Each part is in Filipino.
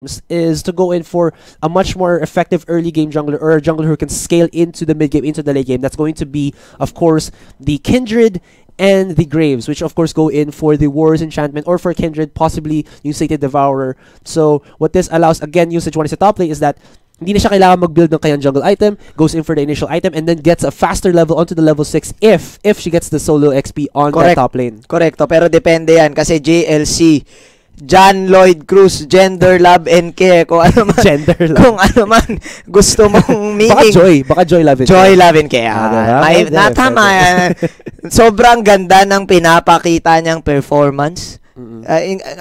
is to go in for a much more effective early game jungler, or a jungler who can scale into the mid game, into the late game. That's going to be, of course, the Kindred and the Graves, which of course go in for the Warriors Enchantment, or for Kindred, possibly yung Sated Devourer. So what this allows, again, usage one is a top lane, is that hindi na siya kailangan mag-build ng kanyang jungle item, goes in for the initial item, and then gets a faster level onto the level 6 if she gets the solo XP on that top lane. Correcto, pero depende yan kasi JLC, John Lloyd Cruz, gender, love, and care. Kung ano man, gender, love. Kung ano man gusto mong meaning. Baka joy, love, and joy, care. love, and care. Natama yan. Sobrang ganda ng pinapakita niyang performance.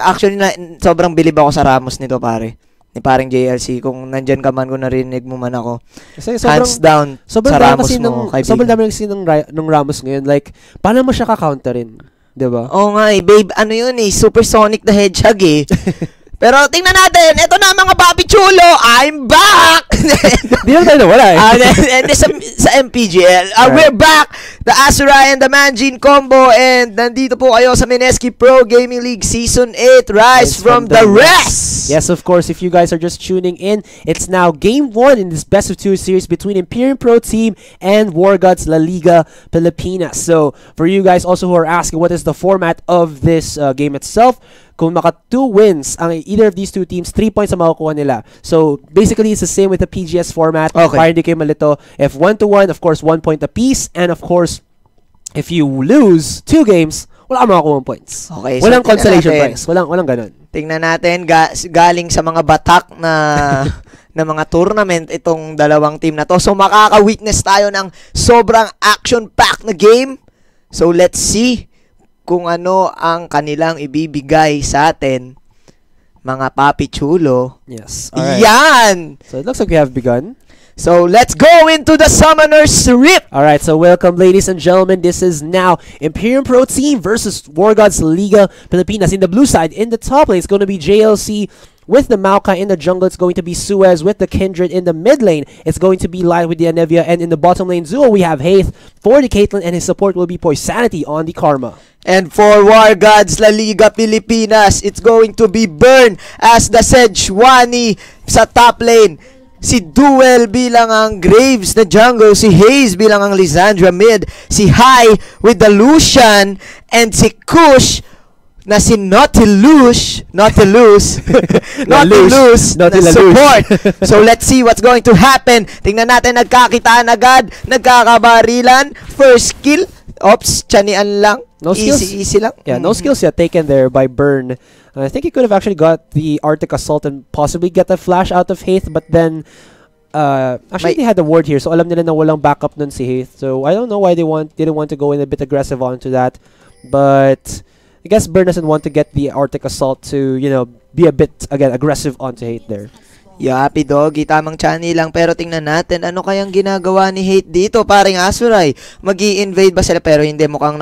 Actually, sobrang bilib ako sa Ramos nito, pare. Ni parang JLC, kung nandyan ka man, kung narinig mo man ako. Kasi hands down sa Ramos mo, kaibigan. Sobrang dami kasi ng Ramos ngayon. Like, paano mo siya ka-counterin? Diba? Oo nga babe, ano yun Supersonic the Hedgehog Pero tingnan natin, eto na mga papi chulo, I'm back! Di lang tayo nawala sa MPGL, we're back! The Azurai and the Manjean combo, and nandito po kayo sa Mineski Pro Gaming League Season 8, Rise from the Rest! Yes, of course, if you guys are just tuning in, it's now Game 1 in this Best of 2 series between Imperium Pro Team and Wargods.LLP Pilipinas. So, for you guys also who are asking what is the format of this game itself, kung maka 2 wins ang either of these two teams, 3 points ang makukuha nila. So, basically, it's the same with the PGS format. Okay. Para hindi kayo malito. If 1-1, of course, 1 point apiece. And of course, if you lose 2 games, wala kang makukuha points. Okay, walang so consolation prize. Walang ganun. Tingnan natin, galing sa mga batak na mga tournament itong dalawang team na to. So, makaka-witness tayo ng sobrang action-packed na game. So, let's see kung ano ang kanilang ibibigay sa atin, mga papi chulo. Yes. Alright. Yan! So, it looks like we have begun. So, let's go into the Summoner's Rip! Alright, so welcome, ladies and gentlemen. This is now Imperium Pro Team versus Wargods.LLP Pilipinas. In the blue side, in the top lane, it's going to be JLC with the Maokai. In the jungle, it's going to be Suez with the Kindred. In the mid lane, it's going to be Light with the Anevia. And in the bottom lane duo, we have Haith for the Caitlyn, and his support will be Poisanity on the Karma. And for Wargods.LLP Pilipinas, it's going to be Burn as the Sejuani sa top lane. Si Duel bilang ang Graves na jungle, si Hayes bilang ang Lysandra mid, si High with the Lucian, and si Kush na si Nautilus na support. So let's see what's going to happen. Tingnan natin, nagkakitaan agad, nagkakabarilan, first kill. Ops, chanian lang. No skills. Easy lang. Yeah, no skills yet taken there by Burn. I think he could have actually got the Arctic Assault and possibly get a flash out of Haith, but then actually they had the ward here, so alam nila na walang backup nun si Haith. So I don't know why they didn't want to go in a bit aggressive onto that, but I guess Burn doesn't want to get the Arctic Assault to, you know, be a bit, again, aggressive onto Haith there. Yapi doggy, tamang chani lang, pero tingnan natin ano kayang ginagawa ni Haith dito, paring Azurai. Magi-invade ba sila? Pero hindi, mukhang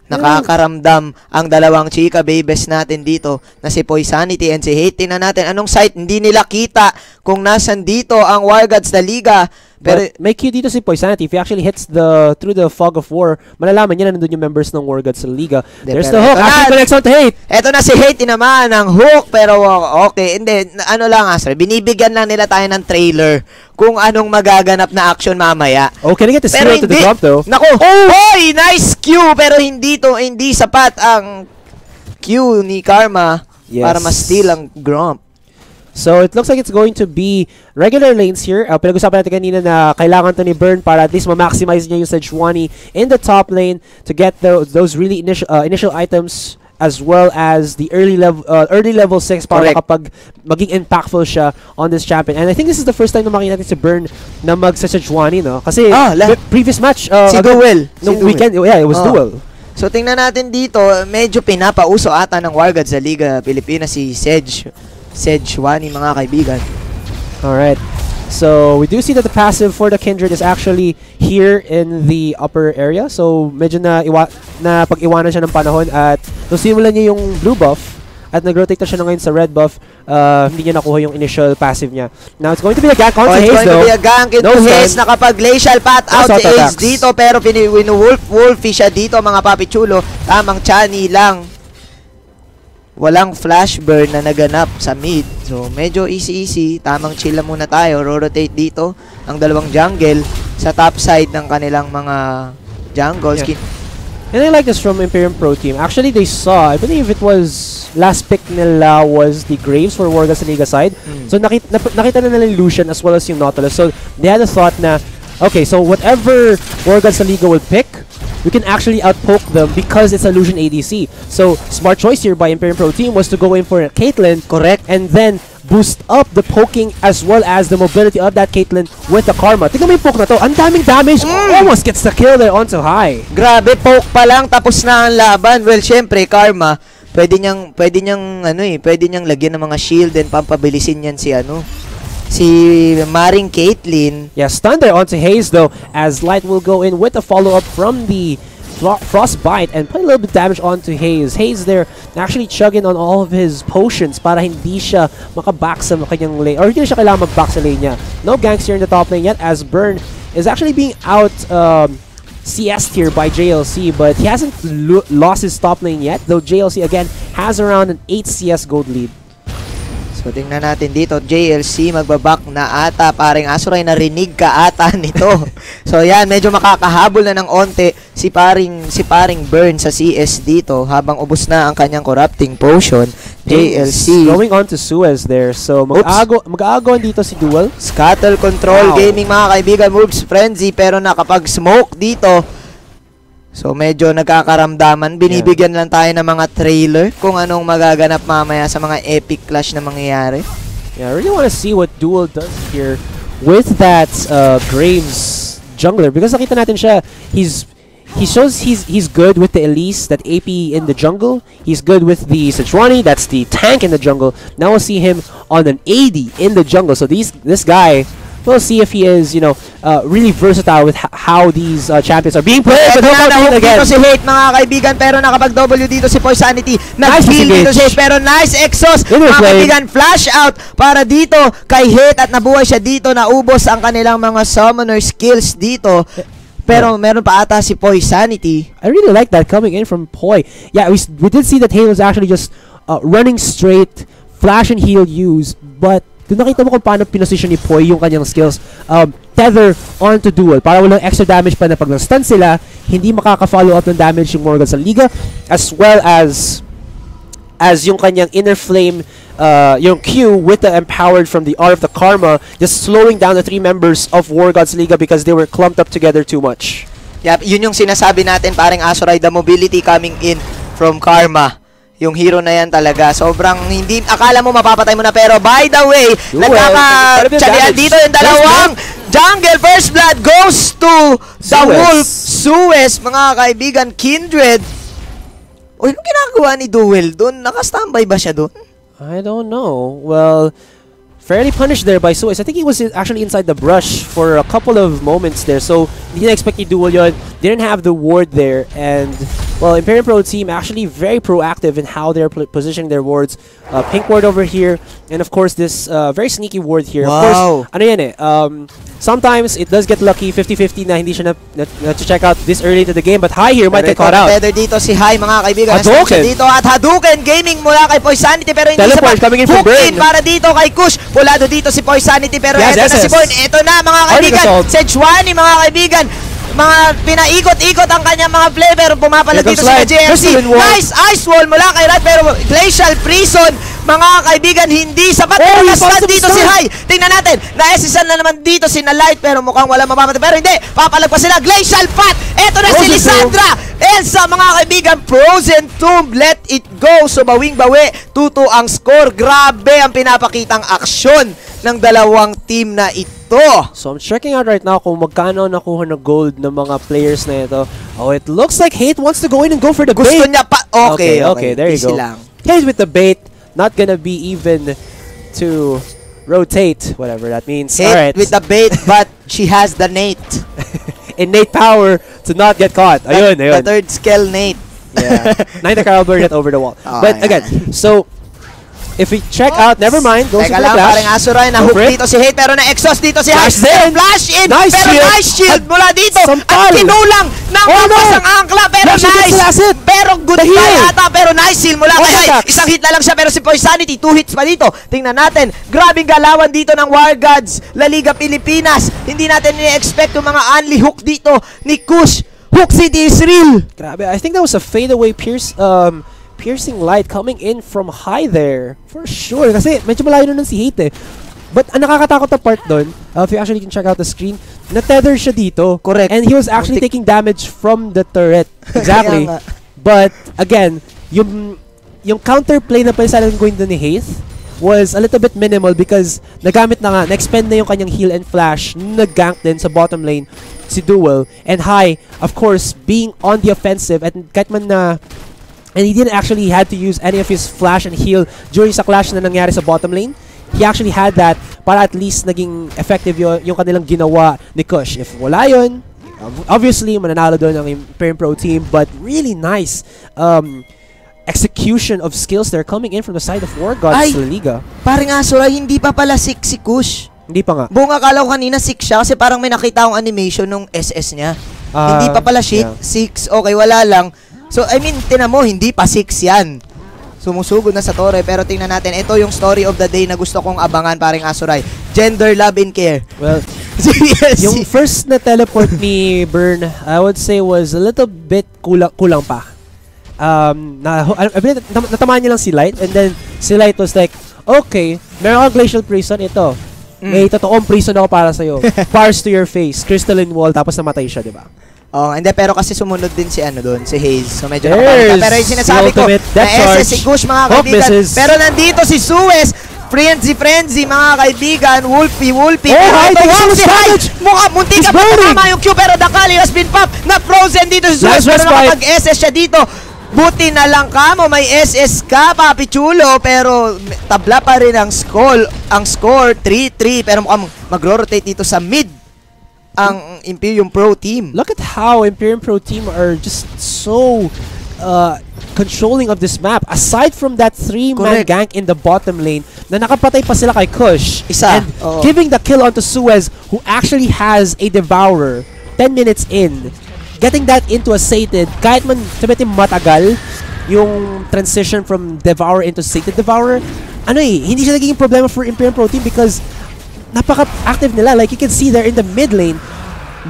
nakakaramdam ang dalawang chika babies natin dito na si Poisanity and si Haith. Tingnan natin anong site, hindi nila kita kung nasan dito ang Wargods na Liga. Pero may cue dito si Poisanity. If he actually hits through the fog of war, malalaman niya na nandun yung members ng Wargods sa Liga. There's the hook. Actually connects on to Haith. Eto na si Haith, naman ang hook. Pero okay, hindi, ano lang Asra, binibigyan lang nila tayo ng trailer kung anong magaganap na action mamaya. Oh, can I get the zero to the drop though? Naku, hoy, nice Q, pero hindi sapat ang Q ni Karma para ma-steal ang Gromp. So, it looks like it's going to be regular lanes here. Pinag-usapan natin kanina na kailangan to ni Burn para at least ma-maximize niya yung Sejuani in the top lane to get those really initial items, as well as the early level 6 para kapag maging impactful siya on this champion. And I think this is the first time na makita natin si Burn na mag-Sejuani, no? Kasi previous match, si Duel. Nung weekend, yeah, it was Duel. So, tingnan natin dito, medyo pinapauso ata ng Wargods sa Liga Pilipinas si Sejuani, mga kaibigan. Alright. So, we do see that the passive for the Kindred is actually here in the upper area. So, medyo na pag-iwanan siya ng panahon at nung simulan niya yung blue buff at nag-rotate na siya na ngayon sa red buff, hindi niya nakuha yung initial passive niya. Now, it's going to be a gank onto Haze though. It's going to be a gank into Haze. Nakapag-glacial path out si Haze dito, pero winu-wolfy siya dito, mga papi chulo. Tamang chani lang. walang flash burn na naganap sa mid. So, medyo easy-easy. Tamang chill lang muna tayo. Rotate dito ang dalawang jungle sa top side ng kanilang mga jungles. Yeah. And I like this from Imperium Pro Team. Actually, they saw, I believe it was last pick nila was the Graves for Wargods.LLP side. So, nakita na nila yung Lucian as well as yung Nautilus. So, they had a thought na, okay, so whatever Wargods.LLP will pick, we can actually outpoke them because it's a Lucian ADC. So, smart choice here by Imperium Pro Team was to go in for a Caitlyn. Correct. And then, boost up the poking as well as the mobility of that Caitlyn with the Karma. Tingnan mo yung poke na to. Ang daming damage. Almost gets the kill there onto High. Grabe, poke pa lang. Tapos na ang laban. Well, syempre, Karma, pwede niyang lagyan ng mga shield and pampabilisin yan si Maring Caitlyn. Yeah, stun there onto Hayes though, as Light will go in with a follow-up from the Frostbite and put a little bit damage onto Hayes. Hayes there actually chugging on all of his potions para hindi siya makaback sa kanyang lane, or hindi siya kailangan mag-back sa lane niya. No ganks here in the top lane yet, as Burn is actually being out CS here by JLC, but he hasn't lost his top lane yet, though JLC again has around an 8 CS gold lead. So, tingnan natin dito. JLC magbabak na ata. Paring Asuray, narinig ka ata nito. So, yan. Medyo makakahabol na ng onte si paring Burn sa CS dito habang ubos na ang kanyang corrupting potion. JLC. Going on to Suez there. So, mag-aagawan dito si Duel. Scuttle Control Gaming, mga kaibigan. Moves Frenzy. Pero nakapag-smoke dito. So, medyo nagkakaramdaman. Binibigyan lang tayo ng mga trailer kung anong magaganap mamaya sa mga epic clash na mangyayari. Yeah, I really want to see what Duel does here with that Graves jungler. Because nakita natin siya, he shows he's good with the Elise, that AP in the jungle. He's good with the Sejuani, that's the tank in the jungle. Now we'll see him on an AD in the jungle. So this guy, we'll see if he is, really versatile with how these champions are being played. But dito si Hate, mga kaibigan, pero nakapag-W dito si Poisanity. Nag-kill dito si Hate, pero nice exhaust, mga kaibigan. Flash out para dito kay Hate at nabuhay siya dito. Naubos ang kanilang mga summoner skills dito. Pero meron pa ata si Poisanity. I really like that coming in from Poi. Yeah, we did see that Hate was actually just running straight, flash and heal use, but kung nakita mo kung paano pinosisyon ni Poi yung kanyang skills, tether onto Duel para walang extra damage pa na pag na-stun sila, hindi makaka-follow up ng damage yung Wargods.LLP, as well as yung kanyang inner flame, yung Q with the empowered from the Art of the Karma, just slowing down the 3 members of Wargods.LLP because they were clumped up together too much. Yep, yun yung sinasabi natin, parang Asuray, the mobility coming in from Karma. Yung hero na yan talaga. Sobrang hindi, akala mo mapapatay mo na, pero by the way, nagkaka-chalian dito yung dalawang jungle. First blood goes to the Wolf, Suez, mga kaibigan, Kindred. Uy, anong ginagawa ni Duel doon? Naka-standby ba siya doon? I don't know. Well, fairly punished there by Suez. I think he was actually inside the brush for a couple of moments there. So, hindi na-expect ni Duel yun. Didn't have the ward there. And, well, Imperium Pro Team actually very proactive in how they're positioning their wards. Pink ward over here. And, of course, this very sneaky ward here. Wow. Of course, ano yan eh. Sometimes, it does get lucky, 50-50 na hindi siya na-check out this early into the game. But High here might get caught out. Tether dito si High, mga kaibigan. Hadouken! Dito at Hadouken Gaming mula kay Poisanity, pero hindi Teleport sa coming in from Burn. para dito kay Kush. Pulado dito si Poisanity, pero Yes, eto na si Born. Eto na, mga kaibigan. Sejuani, mga kaibigan. Mga pinaikot-ikot ang kanyang mga play, pero pumapalag dito si JLC. Nice ice wall mula kay Rat, pero Glacial Prison, mga kaibigan, hindi sapat. Nakastan dito si High. Tingnan natin, na-SSN na naman dito si Light, pero mukhang wala mamamatay. Pero hindi, papalag pa sila. Glacial Pat, eto na si Lisandra. Elsa, mga kaibigan, Frozen Tomb, let it go. So bawing-bawi, 2-2 ang score. Grabe ang pinapakitang aksyon ng dalawang team na ito. So I'm checking out right now kung magkano nakuha na gold ng mga players na ito. Oh, it looks like Hate wants to go in and go for the bait. Gusto niya pa. Okay, there you easy go. Lang. Hate with the bait, not gonna be even to rotate, whatever that means. Hate Alright. with the bait, but she has the Nate. Innate power to not get caught. Ayun. The third skill Nate. Yeah. 9 the Carol Burnett over the wall. But again, so if we check out, never mind, goes Teka into the lang, flash. parang Asuray, na-hook dito si Hate, pero na-exhaust dito si Flash Hate. din. Flash in, Nice pero shield. nice shield mula dito. Sampal. At kinulang ng ang angkla, pero Flash against nice. the asset. Pero good The heal. try ata, pero nice shield mula kay Hate. attacks. Isang hit na lang siya, pero si Poisanity, 2 hits pa dito. Tingnan natin, grabing galawan dito ng Wargods, La Liga Pilipinas. Hindi natin ni-expect yung mga only hook dito ni Kush. Hook City is real. Grabe, I think that was a fadeaway piercing light coming in from high there. For sure. Kasi medyo malayo nun si Hate eh. But ang nakakatakot na part doon, if you actually can check out the screen, na-tether siya dito. Correct. And he was actually taking damage from the turret. Exactly. But again, yung counterplay na pwede going doon ni Hate was a little bit minimal because nagamit na nga, na-expend na yung kanyang heal and flash, nag-gank din sa bottom lane si Duel. And High, of course, being on the offensive at kahit man na and he didn't actually had to use any of his flash and heal during sa clash na nangyari sa bottom lane. He actually had that para at least naging effective yung kanilang ginawa ni Kush. If wala yun, obviously, mananalo doon ang Imperium Pro team, but really nice execution of skills there coming in from the side of Wargods La Liga. Parang Asuray, hindi pa pala 6 si Kush. Hindi pa nga. Buong akala ko kanina 6 siya kasi parang may nakita akong animation nung SS niya. Hindi pa pala 6. Okay, wala lang. So, I mean, tinan mo, hindi pa 6 yan. Sumusugod na sa tore, pero tingnan natin, ito yung story of the day na gusto kong abangan, paring Asuray. Gender, love, and care. Well, yung first na teleport ni Burn, I would say was a little bit kulang pa. Natamaan niya lang si Light, and then si Light was like, okay, meron ka Glacial Prison, ito. May totoong prison ako para sa'yo. Bars to your face, crystalline wall, tapos namatay siya, di ba? Oh, hindi, pero kasi sumunod din si doon, si Hayes. So medyo nakapagka. Pero yung sinasabi ko, na SS si Kush, mga kaibigan. Pero nandito si Suez, Frenzy, mga kaibigan, Wolfie. Oh, hi, si Hayes. Munti ka pa tama yung Q, pero the Kali has been popped. Na-frozen dito si Suez, pero nakapag-SS siya dito. Buti na lang ka mo, may SS ka, Papi Chulo, pero tabla pa rin ang score 3-3, pero mukhang magro-rotate dito sa mid ang Imperium Pro team. Look at how Imperium Pro team are just so controlling of this map. Aside from that 3-man gank in the bottom lane, na nakapatay pa sila kay Kush. Isa. And giving the kill onto Suez, who actually has a Devourer 10 minutes in. Getting that into a Sated, kahit man sabihin matagal yung transition from Devourer into Sated Devourer, hindi siya nagiging problema for Imperium Pro team because napaka-active nila. Like you can see there in the mid lane,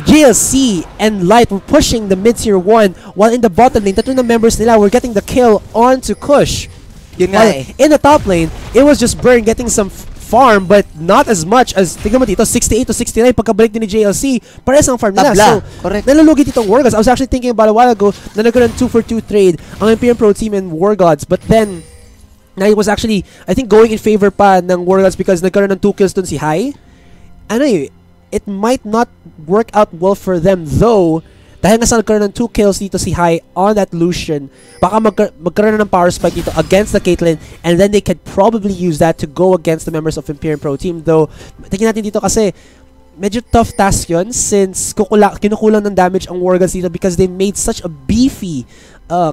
JLC and Light were pushing the mid-tier 1, while in the bottom lane, tatlo na members nila were getting the kill onto Kush. Yun nga in the top lane, it was just Burn getting some farm, but not as much as, tignan mo dito, 68 to 69, pagkabalik din ni JLC, parehas ang farm nila. So, nalulugi ditong Wargods. I was actually thinking about a while ago na nagkaroon 2-for-2 trade ang Imperium Pro team and Wargods, but then na it was actually, I think, going in favor pa ng Wargods because nagkaroon ng 2 kills dun si High. It might not work out well for them though, dahil nga sa nagkaroon ng 2 kills dito si High on that Lucian, baka magkaroon ng power spike dito against the Caitlyn, and then they could probably use that to go against the members of Imperium Pro team. Though, tingnan natin dito kasi, medyo tough task yun since kinukulang ng damage ang Wargods dito because they made such a beefy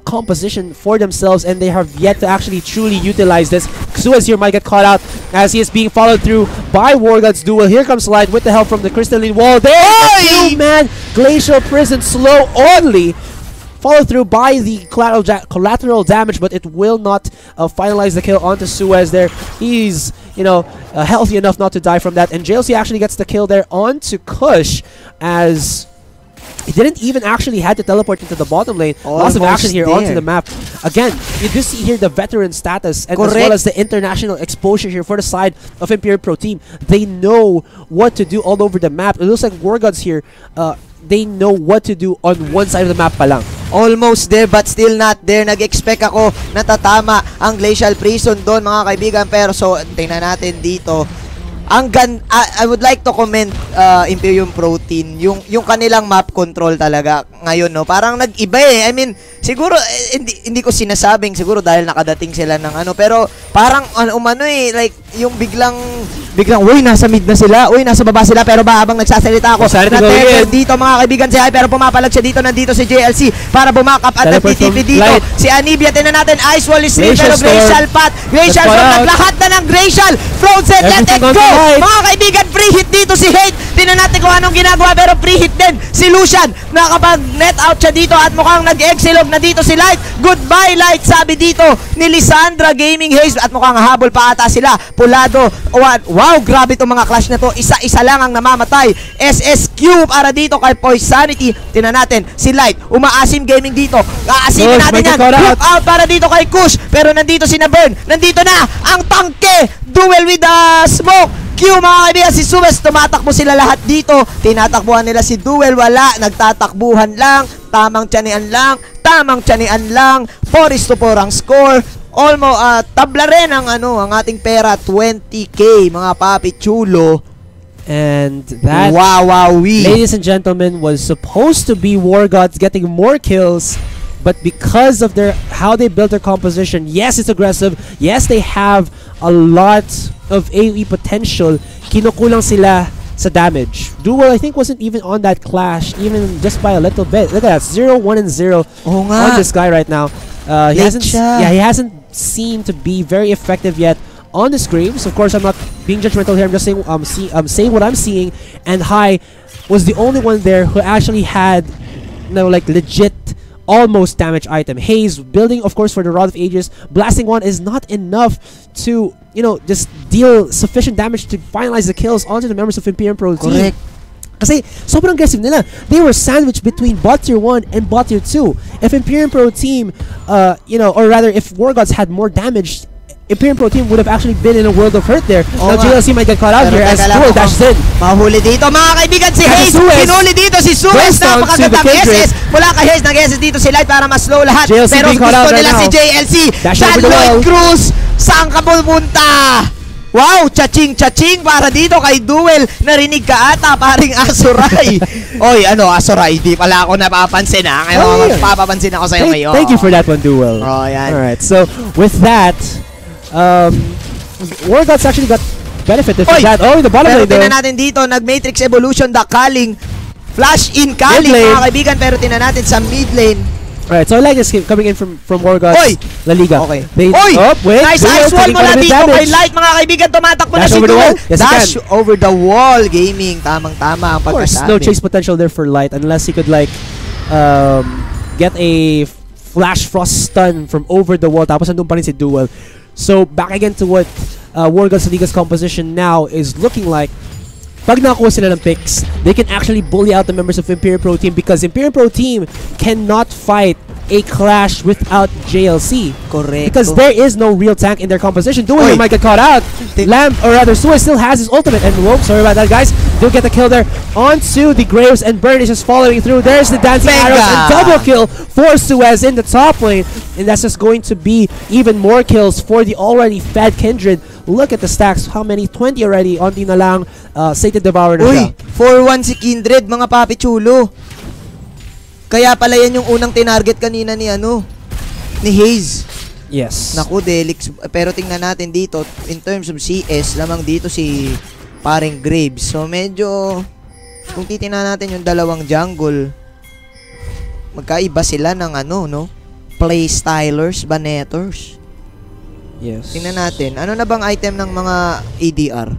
composition for themselves and they have yet to actually truly utilize this. Suez here might get caught out as he is being followed through by Wargods Duel. Here comes Light with the help from the crystalline wall. There's a 2-man Glacial Prison slow only. Followed through by the collateral damage, but it will not finalize the kill onto Suez there. He's, healthy enough not to die from that. And JLC actually gets the kill there onto Kush as he didn't even actually had to teleport into the bottom lane. Lots of action here onto the map. Again, you do see here the veteran status and as well as the international exposure here for the side of Imperium Pro team. They know what to do all over the map. It looks like Wargods here, they know what to do on one side of the map pa lang. Almost there but still not there. Nag-expect ako na tatama ang Glacial Prison doon, mga kaibigan. Pero so, tingnan natin dito. I would like to comment Imperium Pro team, yung kanilang map control talaga ngayon, no? Parang nag-iba eh. I mean, Siguro, hindi ko sinasabing, siguro dahil nakadating sila ng ano, pero parang, like, yung biglang, uy, nasa mid na sila, uy, nasa baba sila, pero habang nagsasalita ako, na-tether dito, mga kaibigan, si Hai, pero pumapalag siya dito, nandito si JLC, para bumakap at nagtitipid dito, si Anibia, tinan natin, Ice Wall is real, pero Glacial Path, Glacial Storm, naglahat na ng Glacial, Frozen, let it go, mga kaibigan, free hit dito si Hate, tinan natin kung anong ginagawa, pero free hit din, si Lucian, nakapag-net out siya dito, at mukhang nag-exilog na dito si Light, goodbye Light, sabi dito, ni Lisandra Gaming Haze, at mukhang habol pa ata sila, Pulado, wow, grabe itong mga clash na to. Isa-isa lang ang namamatay. SSQ para dito kay Poisanity. Tinan natin, si Light, umaasim gaming dito. Aasimin natin yan. Look out para dito kay Kush. Pero nandito si Naburn. Nandito na ang tangke. Duel with the smoke. Q, mga kaibigan, si Suez. Tumatakbo sila lahat dito. Tinatakbuhan nila si Duel. Wala. Nagtatakbuhan lang. Tamang tiyanean lang. 4-4 ang score. Almost, tabla rin ang ating pera, 20k, mga papi chulo. And that, wow-wee, ladies and gentlemen, was supposed to be Wargods getting more kills, but because of how they built their composition, yes, it's aggressive, yes, they have a lot of AoE potential, kinukulang sila sa damage. Duel, I think, wasn't even on that clash, even just by a little bit. Look at that, 0, 1, and 0 on this guy right now. He hasn't seemed to be very effective yet on the Graves. Of course, I'm not being judgmental here. I'm just saying I'm saying what I'm seeing. And Hai was the only one there who actually had, like, legit almost damage item. Haze building, of course, for the Rod of Ages. Blasting one is not enough to, just deal sufficient damage to finalize the kills onto the members of Imperium Pro team. Correct. Kasi sobrang aggressive nila. They were sandwiched between bot tier 1 and bot tier 2. If Imperium Pro team, or rather if Wargods had more damage, Imperium Pro team would have actually been in a world of hurt there. Now JLC might get caught out here as Duel dashes in. Mahuli dito, mga kaibigan, si Haze. Hinuli dito si Suez. Napakagandang SS. Mula kay Haze, nag-SS dito si Light para mas slow lahat. JLC pero gusto nila right si JLC. John Lloyd Cruz, saan ka pupunta? Wow, chaching para dito kay Duel. Narinig ka ata, paring Asurai. Oy, Asurai, di pala ako napapansin ha. Ngayon, papapansin ako sa'yo ngayon. Thank you for that one, Duel. Oh, yan. Alright, so with that, Wargods actually got benefited from that. Oh, the bottom lane though. Pero tinan natin dito, nag-Matrix Evolution, the Calling, Flash in Calling, mga kaibigan. Pero tinan natin sa mid lane. Alright, so I like this coming in from Wargods La Liga. Okay. Wait, nice ice wall mula dito kay Light, mga kaibigan. Tumatakbo na si Duel. Dash over the wall. Gaming, tamang-tama ang pagkasabi. Of course, no chase potential there for Light unless he could, like, get a flash frost stun from over the wall. Tapos nandun pa rin si Duel. So back again to what Wargods La Liga's composition now is looking like. Pag nakakuha sila ng picks, they can actually bully out the members of Imperium Pro Team because Imperium Pro Team cannot fight a clash without JLC. Correct. Because there is no real tank in their composition. Duel might get caught out. Lamb, or rather Suez, still has his ultimate. And whoa, sorry about that, guys. They'll get the kill there onto the Graves, and Burn is just following through. There's the dancing arrows and double kill for Suez in the top lane. And that's just going to be even more kills for the already fed Kindred. Look at the stacks. How many? 20 already. Onti na lang. Satan Devourer na siya. 4-1 si Kindred, mga papi chulo. Kaya pala yan yung unang tinarget kanina ni Haze. Yes. Naku, Delix. Pero tingnan natin dito, in terms of CS, lamang dito si paring Graves. So medyo, kung titingnan natin yung dalawang jungle, magkaiba sila ng playstylers, baneters. Yes. Tingnan natin, ano na bang item ng mga ADR?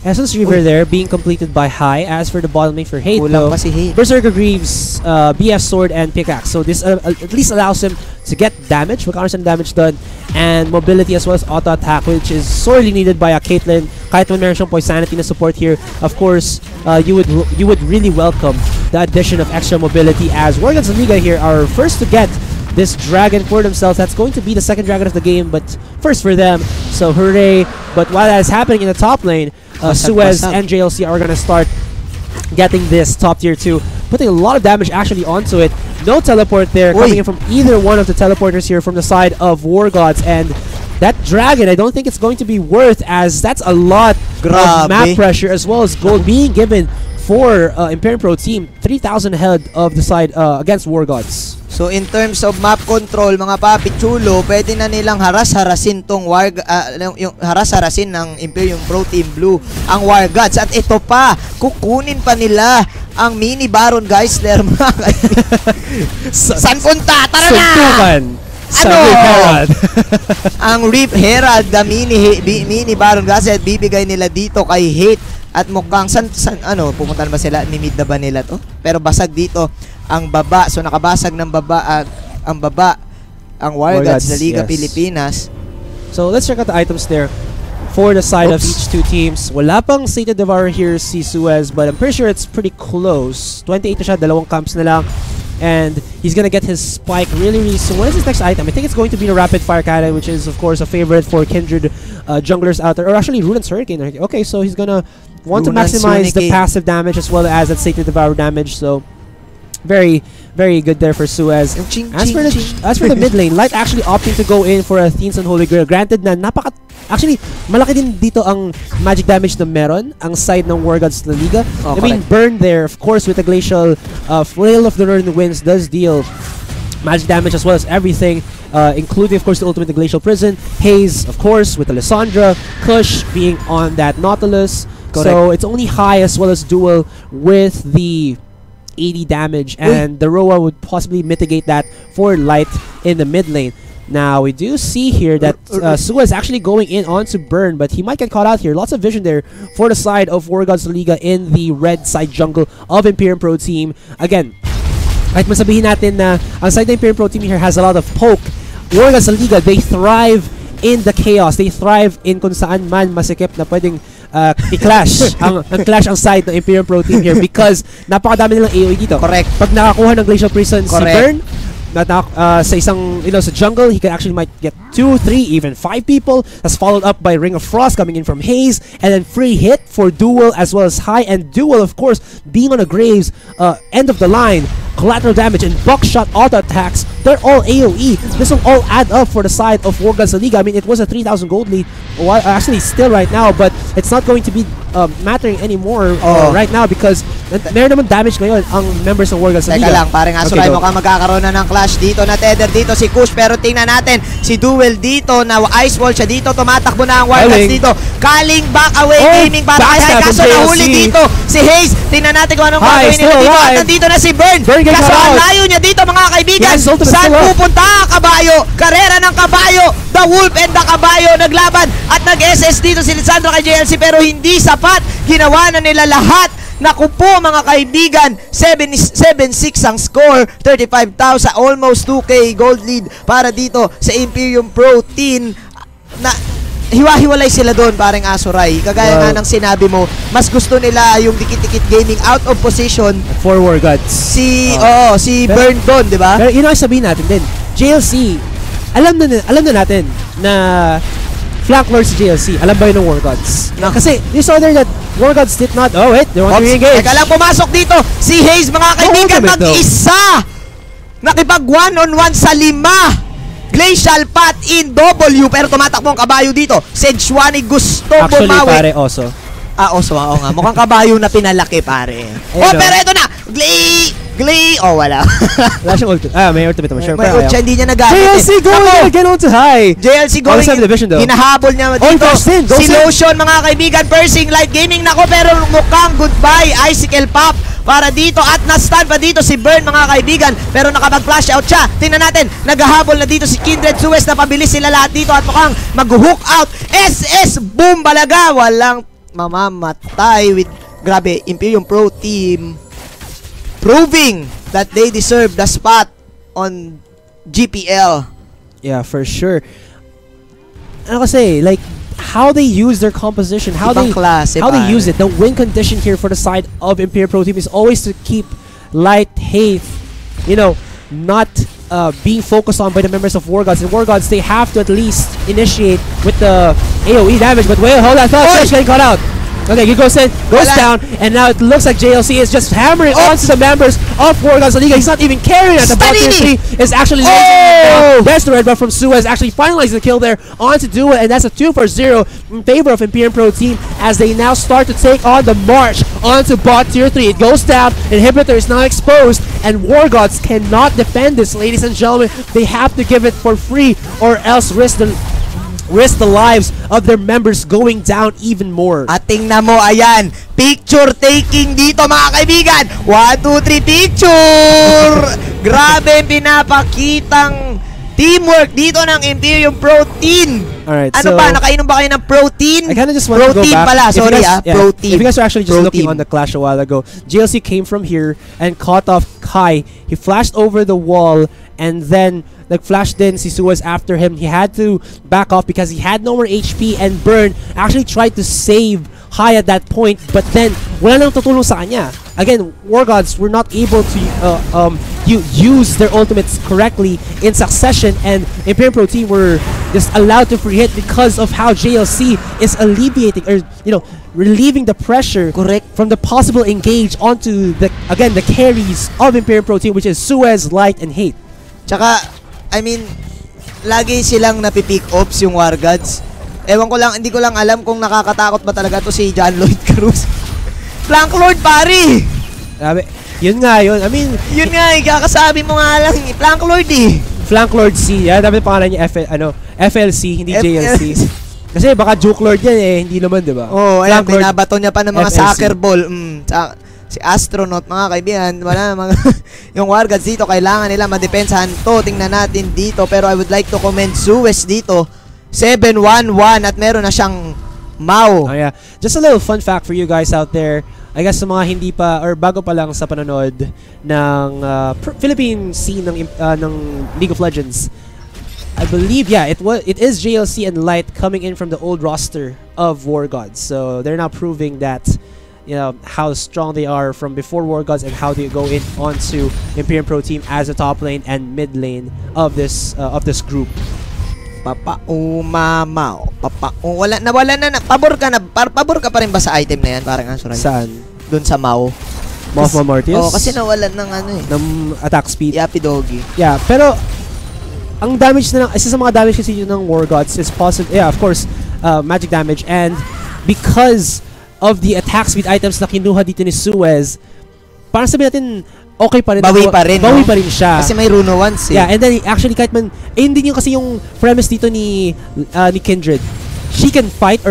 Essence Reaver there being completed by Hai. As for the bottom lane for Hate, Kulang pa si Hate. Berserker Greaves, BF Sword, and Pickaxe. So this at least allows him to get damage, some damage done, and mobility as well as auto attack, which is sorely needed by a Caitlyn. Kahit naman meron siyang Poisanity na support here, of course, you would really welcome the addition of extra mobility, as Wargods La Liga here are first to get this dragon for themselves. That's going to be the second dragon of the game, but first for them, so hooray. But while that is happening in the top lane, Suez and JLC are going to start getting this top tier 2, putting a lot of damage actually onto it. No teleport there coming in from either one of the teleporters here from the side of Wargods, and that dragon, I don't think it's going to be worth, as that's a lot of map pressure as well as gold being given for Imperium Pro team. 3,000 ahead of the side against Wargods. So in terms of map control, mga papi chulo, pwede na nilang haras-harasin tong yung haras-harasin ng Imperium Pro Team Blue ang Wargods. At ito pa, kukunin pa nila ang mini Baron Geisler. San punta? Tara na! Ano? Ang Rip Herald, the mini Baron Geisler, bibigay nila dito kay Hate. At mukhang pumunta na ba sila? Nimid na ba nila to? Pero basag dito ang baba. So nakabasag ng baba ang Wargods sa Liga Pilipinas. So let's check out the items there for the side of each two teams. Wala pang Sated Devourer here si Suez, but I'm pretty sure it's pretty close. 28 na siya, dalawang camps na lang. And he's gonna get his spike really soon. What is his next item? I think it's going to be the Rapid Fire Cannon, which is of course a favorite for Kindred junglers out there. Or actually Ruden's Hurricane. Okay, so he's gonna want to maximize the passive damage as well as that Sated Devour damage. So very good there for Suez. As for the mid lane, Light actually opting to go in for a Theans and Holy Grail. Granted na actually malaki din dito ang magic damage na meron ang side ng Wargods La Liga. I mean, Burn there, of course, with the Glacial Flail of the Northern Winds does deal magic damage as well as everything, including of course the ultimate, the Glacial Prison. Haze, of course, with the Lysandra. Kush being on that Nautilus. So it's only high as well as dual with the 80 damage, and the Roa would possibly mitigate that for Light in the mid lane. Now we do see here that Suez actually going in onto Burn, but he might get caught out here. Lots of vision there for the side of Wargods Liga in the red side jungle of Imperium Pro team. Again, kahit masabihin natin na ang side ng Imperium Pro team here has a lot of poke, Wargods Liga, they thrive in the chaos. They thrive in kung saan man masikip na pwedeng i-clash ang clash ang side ng Imperium Pro team here because napakadami nilang AoE dito. Correct. Pag nakakuha ng Glacial Prison si Burn, sa isang, sa jungle, he can actually might get 2, 3, even 5 people. That's followed up by Ring of Frost coming in from Haze, and then free hit for Duel as well as High, and Duel, of course, being on a Graves, end of the line, collateral damage and buckshot auto attacks. They're all AoE. This will all add up for the side of Wargods Liga. I mean, it was a 3,000 gold lead, actually still right now, but it's not going to be mattering anymore right now because meron naman damage ngayon ang members ng Wargods Liga. Teka lang, parang Asuray mo ka magkakaroon na ng clash dito na tether dito si Kush, pero tingnan natin si Duel dito na ice wall siya dito, tumatakbo na ang Wargods dito. Calling back away gaming para kay High, kaso nahuli dito si Haze. Tingnan natin kung anong gagawin nila dito at nandito na si Burn. Kaso ang layo niya dito mga kaibigan. Saan pupunta? Kabayo, karera ng kabayo, the wolf and the kabayo naglaban at nag-SS dito si Lysandra kay JLC pero hindi sapat. Ginawa na nila lahat. Naku po mga kaibigan, 7-6 ang score, 35,000, almost 2K gold lead para dito sa Imperium Pro team. Na hiwa-hiwalay sila doon parang Asuray. Kagaya nga ng sinabi mo, mas gusto nila yung dikit-dikit gaming out of position for Wargods. Si Burn doon, di ba? Pero yun ang sabihin natin din, JLC, alam na natin na flank lord si JLC. Alam ba yun ng Wargods? Kasi you saw there that Wargods did not, they want to re-engage. Teka lang, pumasok dito si Haze mga kaibigan, mag-isa. Nakipag 1-on-1 sa 5. Glacial Path in W, pero tumatakbo ang kabayo dito. Sejuani gusto bumawi. Actually, pare, Oso. Oso, nga. Mukhang kabayo na pinalaki, pare. Pero ito na. Wala. Wala siyang ultimate. May ultimate naman. Sure, may ultimate, hindi niya nagamit. JLC going again on to High. JLC going, hinahabol niya dito. Si Lotion, mga kaibigan, Persing Light Gaming. Nako, pero mukhang goodbye. Icicle Pop para dito at na-stun pa dito si Burn, mga kaibigan. Pero nakapag-flash out siya. Tingnan natin, naghahabol na dito si Kindred Suez na pabilis sila lahat dito at mukhang mag-hook out. SS boom balaga. Walang mamamatay with, grabe, Imperium Pro team proving that they deserve the spot on GPL. Yeah, for sure. Ano kasi, like, how they use their composition, how they use it. The win condition here for the side of Imperium Pro team is always to keep Light, Haze, not being focused on by the members of Wargods. And Wargods, they have to at least initiate with the AoE damage. But wait, hold that thought. Getting caught out. Okay, he goes down, and now it looks like JLC is just hammering onto the members of Wargods.LLP. He's not even carrying it. The bottom 3 is actually down. There's the red buff from Suez, actually finalizing the kill there onto Duel, and that's a 2-for-0 in favor of Imperium Pro Team as they now start to take on the march onto bot tier 3. It goes down, Inhibitor is now exposed, and Wargods cannot defend this, ladies and gentlemen. They have to give it for free or else risk the lives of their members going down even more. At tingnan mo, ayan, picture taking dito mga kaibigan. 1, 2, 3, picture! Grabe pinapakitang teamwork dito ng Imperium Protein. Alright, ano so ba? Nakainom ba kayo ng protein? I kind of just want to go back. Pala, sorry protein. If you guys are actually just looking on the clash a while ago, JLC came from here and caught off Kai. He flashed over the wall and then flashed in si Suez after him. He had to back off because he had no more HP, and Burn actually tried to save High at that point, but then wala nang tutulong sa kanya. Again, Wargods were not able to use their ultimates correctly in succession, and Imperium Pro Team were just allowed to free hit because of how JLC is alleviating, or relieving the pressure from the possible engage onto the carries of Imperium Pro Team, which is Suez, Light, and Hate. Tsaka, I mean, lagi silang napipick ops yung Wargods. Ewan ko lang, hindi ko lang alam kung nakakatakot ba talaga to si John Lloyd Cruz. Flank Lord, pari! Grabe. Yun nga yun. I mean, yun nga, kakasabi mo nga lang, Flank Lord Flank Lord C. Yan, dapat pangalan niya FLC, hindi JLC. Kasi baka Juke Lord yan hindi naman, di ba? Oo, ayan, binabato niya pa ng mga FLC. soccer ball. Si Astronaut, mga kaibigan, yung Wargods dito, kailangan nila madepensahan to. Tingnan natin dito, pero I would like to commend Suez dito. 7-1-1 at meron na siyang Mao. Oh yeah. Just a little fun fact for you guys out there. I guess sa mga hindi pa or bago pa lang sa panonood ng Philippine scene ng League of Legends. I believe it is JLC and Light coming in from the old roster of Wargods. So they're now proving that how strong they are from before Wargods and how they go in onto Imperium Pro Team as a top lane and mid lane of this group. Wala na. Pabor ka pa rin ba sa item na yan? Parang Asurai. Saan? Doon sa Mao. Mouth of Mortius? Oo, kasi nawalan ng ng attack speed. Yappy Doggy. Yeah, pero ang damage na isa sa mga damage kasi ng Wargods is positive. Yeah, of course, magic damage, and because of the attack speed items na kinuha dito ni Suez, parang sabihin natin okay pa rin. Bawi pa rin siya. Kasi may Runo once Yeah, and then actually kahit man, hindi yun kasi yung premise dito ni Kindred. She can fight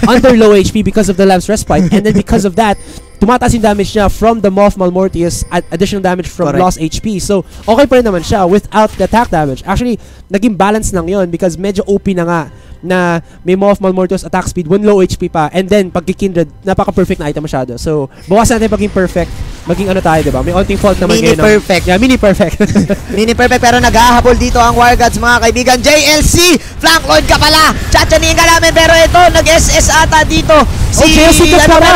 under low HP because of the Lamb's Respite, and then because of that, tumataas yung damage niya from the Moth Malmortius at additional damage from lost HP. So, okay pa rin naman siya without the attack damage. Actually, naging balance lang yun because medyo OP na nga na may Moth Malmortius attack speed, one low HP pa, and then pagki-Kindred, napaka-perfect na item masyado. So, bawasan natin paging perfect, maging tayo, diba? May onting fault naman ngayon. Mini-perfect. Yeah, mini-perfect. Mini-perfect, pero naghahabol dito ang Wargods, mga kaibigan. JLC, flank load ka pala. Chachanin ka namin, pero ito, nag-SS ata dito.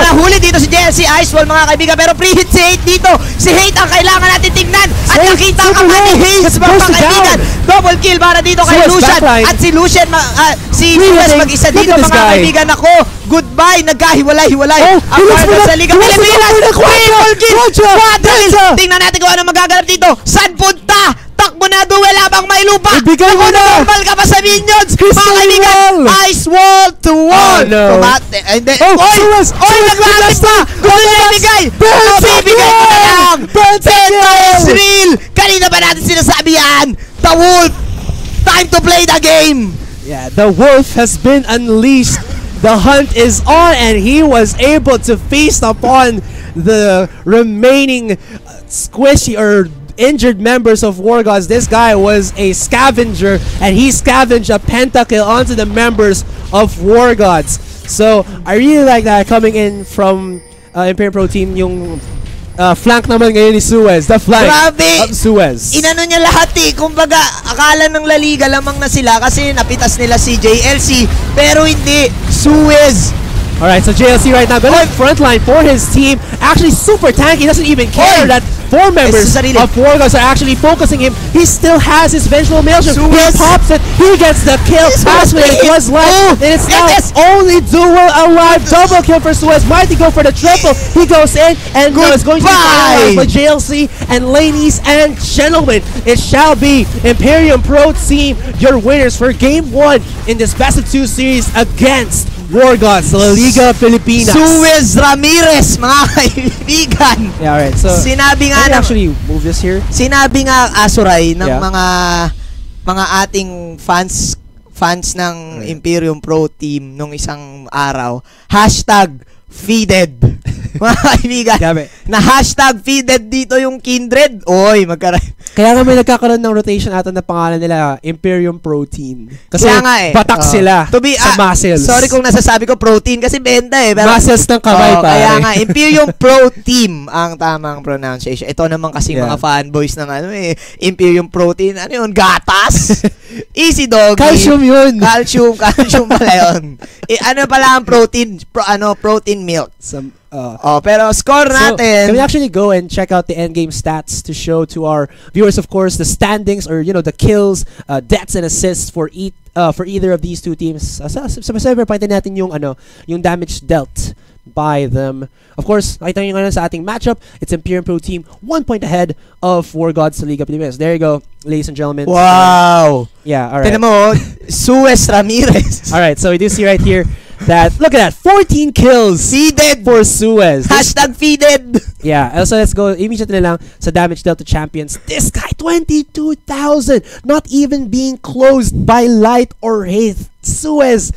Nahuli dito si JLC, Icewall, mga kaibigan, pero pre-hit si Hate dito. Si Hate ang kailangan natin tingnan. At nakita ka pa ni Hayes, mga kaibigan. Double kill para dito kay Lucian. At si Lucian, si Suez mag-isa dito, mga kaibigan. Ako, goodbye, nagkahiwalay-hiwalay. Ang Wargods sa Liga Pilipinas. Triple kill, quadrille. Tingnan natin kung ano magaganap dito. Saan punta? Takbo na, Duel habang may lupa. Ibigay mo na. Normal ka pa sa minions. Mga kaibigan, ice wall to wall. Suez! Nag-lapit pa. Gusto na ibigay. Bibigay ko na lang. Penta is real. Kanina ba natin sinasabi yan? The Wolf. Time to play the game. Yeah, the Wolf has been unleashed. The hunt is on, and he was able to feast upon the remaining squishy or injured members of Wargods. This guy was a scavenger, and he scavenged a pentakill onto the members of Wargods. So I really like that coming in from Imperium Pro Team, yung flank naman ngayon ni Suez. The flank of Suez. Inano niya lahat kumbaga akala ng La Liga lamang na sila kasi napitas nila si JLC, pero hindi, Suez. Alright, so JLC right now going frontline for his team. Actually super tanky, doesn't even care that 4 members sa sarili. of Wargods are actually focusing him. He still has his vengeful maelstrom. He Suez. pops it. He gets the kill. Passway was left. And it's now only Duel alive. Double kill for Suez. Mighty go for the triple. He goes in and it's going to be finalized by JLC and ladies and gentlemen, it shall be Imperium Pro Team your winners for Game 1 in this Best of 2 series against Wargods, La Liga Pilipinas. Suez Ramirez, mga kaibigan. Yeah, alright. So, sinabi nga can we actually move this here? Sinabi nga Asuray ng mga ating fans ng Imperium Pro Team nung isang araw, #feeded. Mga kaibigan, na #feeded dito yung Kindred. Oy, Kaya nga may nagkakaroon ng rotation ata na pangalan nila, Imperium Pro Team. Kasi nga batak sila sa muscles. Sorry kung nasasabi ko protein kasi benta Pero, muscles ng kamay pare. Kaya nga, Imperium Pro Team ang tamang pronunciation. Ito naman kasi mga fanboys ng Imperium Protein. Ano yun? Gatas? Easy doggy. Calcium yun. Calcium pala yun. Ano pala ang protein? Protein milk. Pero score natin. Can we actually go and check out the endgame stats to show to our viewers, of course, the standings or the kills, deaths and assists for either of these two teams. Sabi pwede natin yung damage dealt by them. Of course, nakita nyo nga sa ating matchup, it's Imperium Pro Team 1 point ahead of Wargods sa Liga Pilipinas. There you go, ladies and gentlemen. Wow! Yeah, alright. Tignan mo, Suez Ramirez. Alright, so we do see right here that, look at that, 14 kills Feeded for Suez. #feeded. Yeah, so let's go immediately lang sa damage dealt to champions. This guy, 22,000, not even being closed by light or hate. Suez,